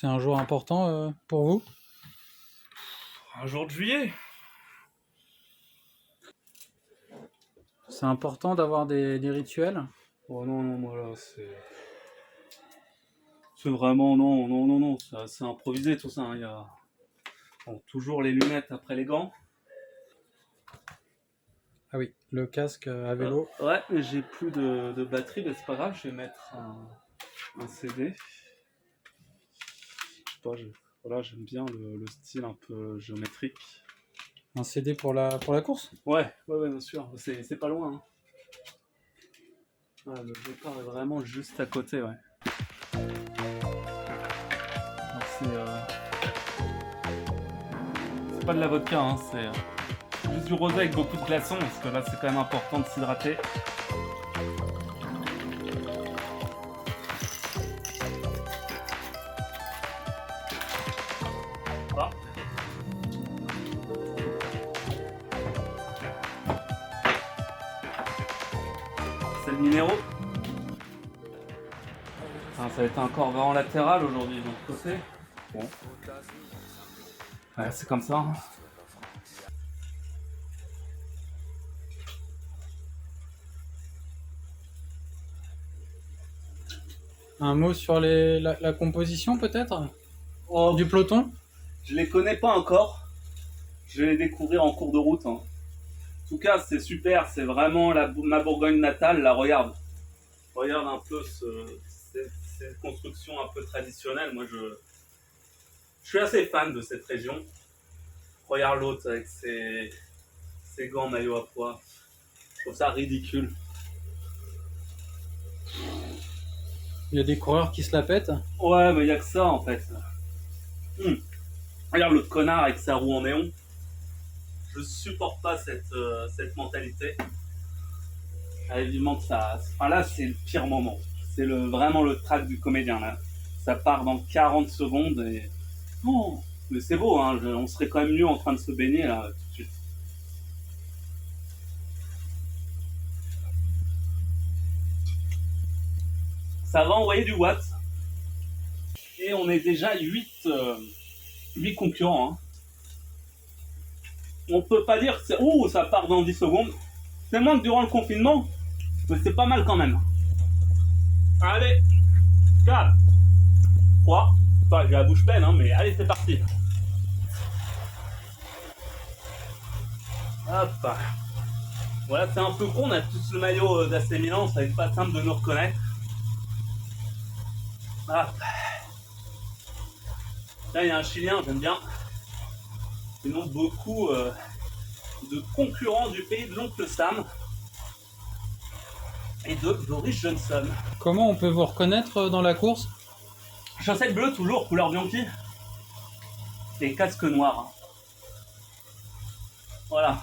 C'est un jour important pour vous? Un jour de juillet. C'est important d'avoir des rituels? Oh non, non, voilà, c'est vraiment, non, non, non, non, c'est improvisé tout ça, hein. Il y a bon, toujours les lunettes après les gants. Ah oui, le casque à vélo. Ouais, mais j'ai plus de batterie, mais c'est pas grave, je vais mettre un CD. Je sais pas, voilà, j'aime bien le style un peu géométrique. Un CD pour la course? Ouais, ouais, ouais, bien sûr, c'est pas loin, hein. Ouais, le départ est vraiment juste à côté, ouais. Alors c'est pas de la vodka, hein, c'est juste du rosé avec beaucoup de glaçons, parce que là c'est quand même important de s'hydrater. Ah. C'est le minéraux. Ah, ça va être un corps en latéral aujourd'hui, de l'autre côté. Bon. Ouais, c'est comme ça, hein. Un mot sur la composition peut-être? Oh, Du peloton? je les connais pas encore. Je vais les découvrir en cours de route, hein. En tout cas, c'est super, c'est vraiment ma Bourgogne natale. Là, regarde. Regarde un peu cette construction un peu traditionnelle. Moi, je suis assez fan de cette région. Regarde l'autre avec ses gants maillot à pois. Je trouve ça ridicule. Il y a des coureurs qui se la pètent? Ouais, mais il n'y a que ça en fait. Regarde l'autre connard avec sa roue en néon. Je supporte pas cette mentalité. Allez, vivement que ça. Enfin là, c'est le pire moment. C'est vraiment le track du comédien là. Ça part dans 40 secondes et. Oh, mais c'est beau, hein. On serait quand même mieux en train de se baigner là tout de suite. Ça va envoyer du watt. Et on est déjà 8 concurrents, hein. On peut pas dire que c'est. Ouh, ça part dans 10 secondes. C'est moins que durant le confinement, mais c'est pas mal quand même. Allez, 4, 3. Enfin, j'ai la bouche pleine, hein, mais allez, c'est parti. Hop. Voilà, c'est un peu con, on a tous le maillot d'AC Milan, ça va être pas simple de nous reconnaître. Hop. Là, il y a un Chilien, j'aime bien. Sinon, beaucoup de concurrents du pays de l'oncle Sam et de Boris Johnson. Comment on peut vous reconnaître dans la course? Chaussette bleue, toujours, couleur Bianchi. Et casque noir. Voilà.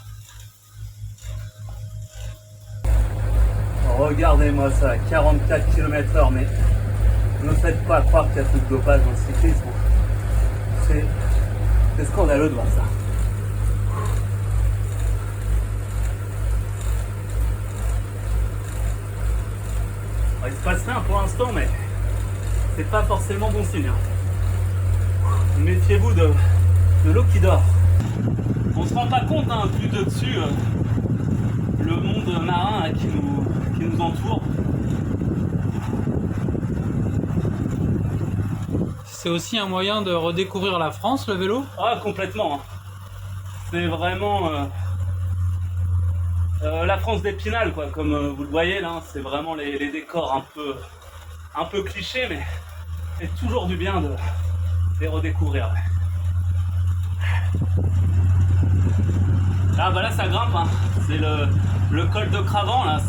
Regardez-moi ça, 44 km/h, mais ne faites pas croire qu'il y a tout de dopage dans le cyclisme. C'est scandaleux de voir ça. Alors, il se passe rien pour l'instant, mais c'est pas forcément bon signe, hein. Méfiez-vous de l'eau qui dort. On se rend pas compte, hein, vu de dessus, le monde marin là, qui nous entoure. C'est aussi un moyen de redécouvrir la France, le vélo? Ah, complètement, hein. C'est vraiment la France d'Épinal, quoi. Comme vous le voyez là, c'est vraiment les décors un peu clichés, mais c'est toujours du bien de les redécouvrir. Ah bah là ça grimpe, hein. C'est le col de Cravant là,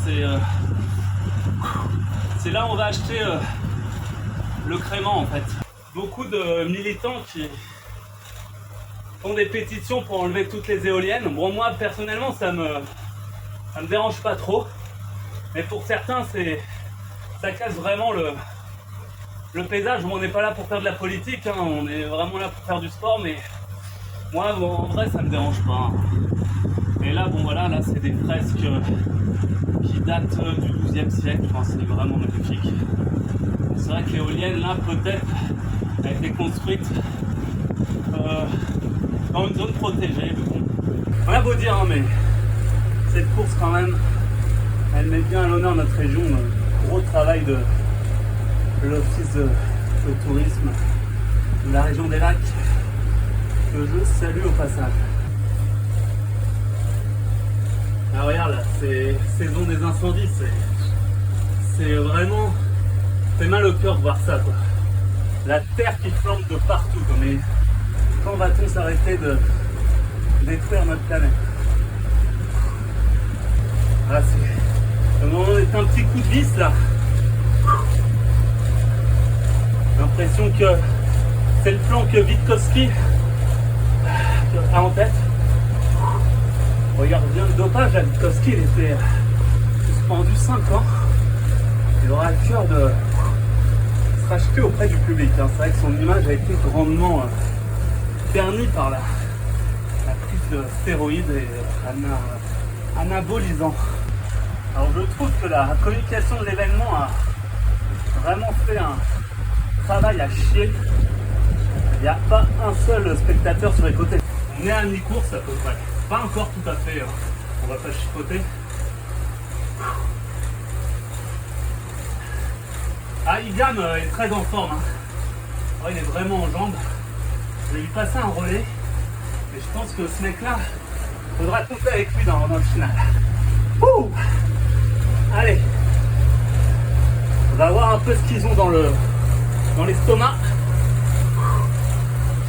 c'est là où on va acheter le crément en fait. Beaucoup de militants qui font des pétitions pour enlever toutes les éoliennes. Bon, moi personnellement ça me dérange pas trop, mais pour certains ça casse vraiment le paysage. Bon, on n'est pas là pour faire de la politique, hein. On est vraiment là pour faire du sport, mais moi bon, en vrai ça me dérange pas, hein. Et là, bon voilà, là c'est des fresques qui datent du XIIe siècle, enfin, c'est vraiment magnifique. C'est vrai que l'éolienne là peut-être a été construite dans une zone protégée. Bon. On a beau dire, hein, mais cette course quand même, elle met bien à l'honneur notre région. Gros travail de l'office de tourisme de la région des Lacs, que je salue au passage. Ah regarde là, c'est saison des incendies, c'est vraiment, fait mal au cœur de voir ça quoi. La terre qui flambe de partout quoi. Mais quand va-t-on s'arrêter de détruire notre planète? Voilà, c'est le moment d'être un petit coup de vis là. L'impression que c'est le plan que Witkowski a en tête. Regarde bien le dopage, à Witkowski, il était suspendu 5 ans. Il aura à cœur de se racheter auprès du public. Hein. C'est vrai que son image a été grandement ternie par la prise de stéroïdes et anabolisants. Alors je trouve que la communication de l'événement a vraiment fait un travail à chier. Il n'y a pas un seul spectateur sur les côtés. On est à mi-course à peu près. Pas encore tout à fait, on va pas chipoter. Ah, Igam est très en forme. Hein. Il est vraiment en jambes. Je vais lui passer un relais. Et je pense que ce mec-là, il faudra compter avec lui dans le final. Ouh, allez. On va voir un peu ce qu'ils ont dans l'estomac.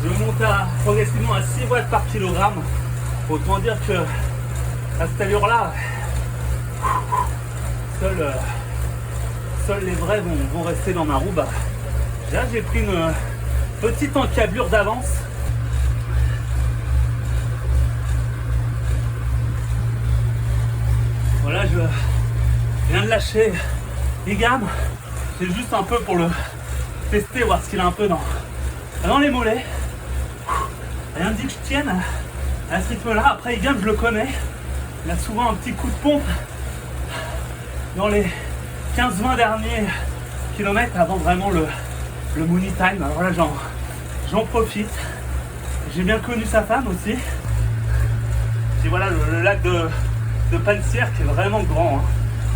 Je monte progressivement à 6 watts par kilogramme. Autant dire que à cette allure-là, seuls les vrais vont rester dans ma roue. Bah, là, j'ai pris une petite encablure d'avance. Voilà, je viens de lâcher les gammes. C'est juste un peu pour le tester, voir ce qu'il a un peu dans les mollets. Rien ne dit que je tienne à ce rythme-là. Après, Igam, je le connais. Il a souvent un petit coup de pompe dans les 15-20 derniers kilomètres avant vraiment le money time. Alors là, j'en profite. J'ai bien connu sa femme aussi. Et voilà le lac de Pansière qui est vraiment grand. Hein.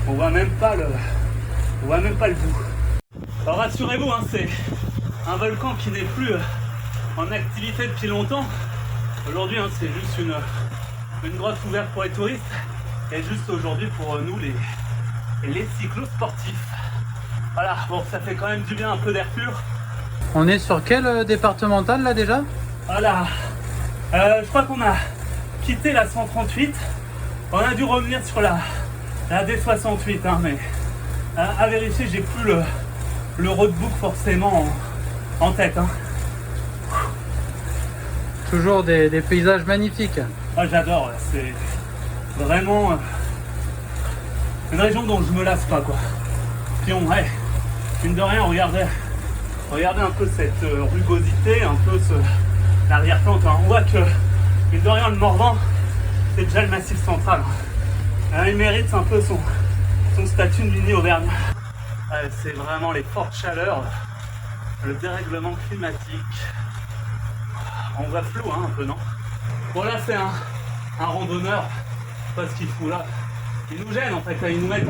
On voit même pas le bout. Alors rassurez-vous, hein, c'est un volcan qui n'est plus en activité depuis longtemps. Aujourd'hui, hein, c'est juste une grotte ouverte pour les touristes et juste aujourd'hui pour nous les cyclosportifs. Voilà, bon, ça fait quand même du bien, un peu d'air pur. On est sur quel départemental là déjà? Voilà, je crois qu'on a quitté la 138. On a dû revenir sur la D68, hein, mais à vérifier, j'ai plus le roadbook forcément en tête. Hein. Toujours des paysages magnifiques. Ah, j'adore, c'est vraiment une région dont je me lasse pas quoi. Puis mine de rien, regardez un peu cette rugosité, un peu l'arrière-plan. Hein. On voit que mine de rien, le Morvan, c'est déjà le massif central. Hein. Il mérite un peu son statut de mini Auvergne. C'est vraiment les fortes chaleurs, le dérèglement climatique. On voit flou hein, un peu, non? Bon là c'est un randonneur, pas ce qu'il fout là. Ils nous gênent en fait, ils nous mettent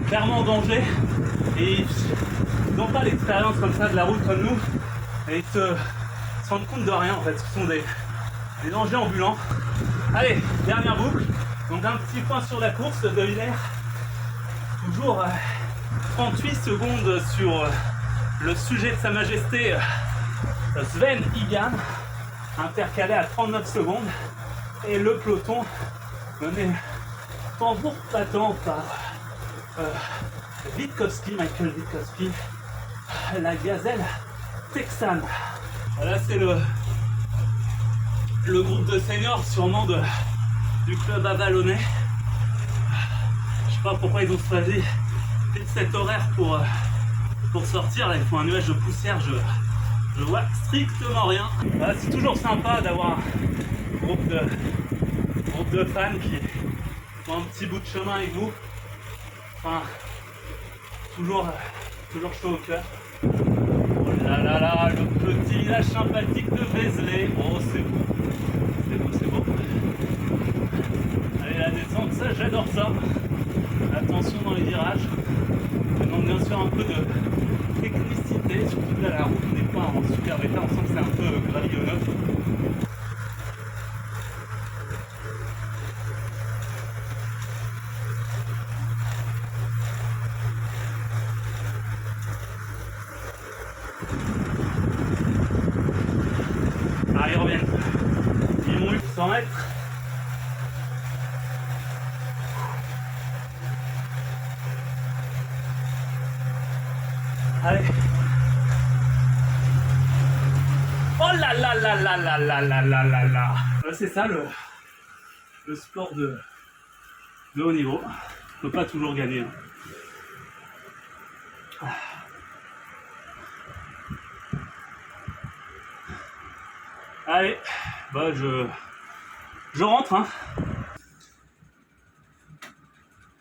clairement en danger. Et ils n'ont pas l'expérience comme ça de la route comme nous. Et ils se rendent compte de rien en fait, ce sont des dangers ambulants. Allez, dernière boucle. Donc un petit point sur la course de Hilaire. Toujours 38 secondes sur le sujet de Sa Majesté Sven Igam, intercalé à 39 secondes, et le peloton mené tambour battant par Michael Witkowski, la gazelle texane. Là c'est le groupe de seniors sûrement du club avalonnais. Je sais pas pourquoi ils ont choisi cet horaire pour sortir. Là, il faut un nuage de poussière, je vois strictement rien. Voilà, c'est toujours sympa d'avoir un groupe de fans qui font un petit bout de chemin avec vous. Enfin, toujours chaud au cœur. Oh là là là, le petit village sympathique de Vézelay. Oh, c'est beau. C'est beau, c'est beau. Allez, la descente, ça, j'adore ça. Attention dans les virages. Ça demande bien sûr un peu de technicité, surtout que là, la route n'est pas en super état. On sent que c'est un peu gravillonneux. Ah, ils reviennent. Ils m'ont eu 100 mètres. Allez. Oh là là là là là là là là là là. C'est ça le sport de haut niveau. On peut pas toujours gagner. Allez, bah je rentre hein.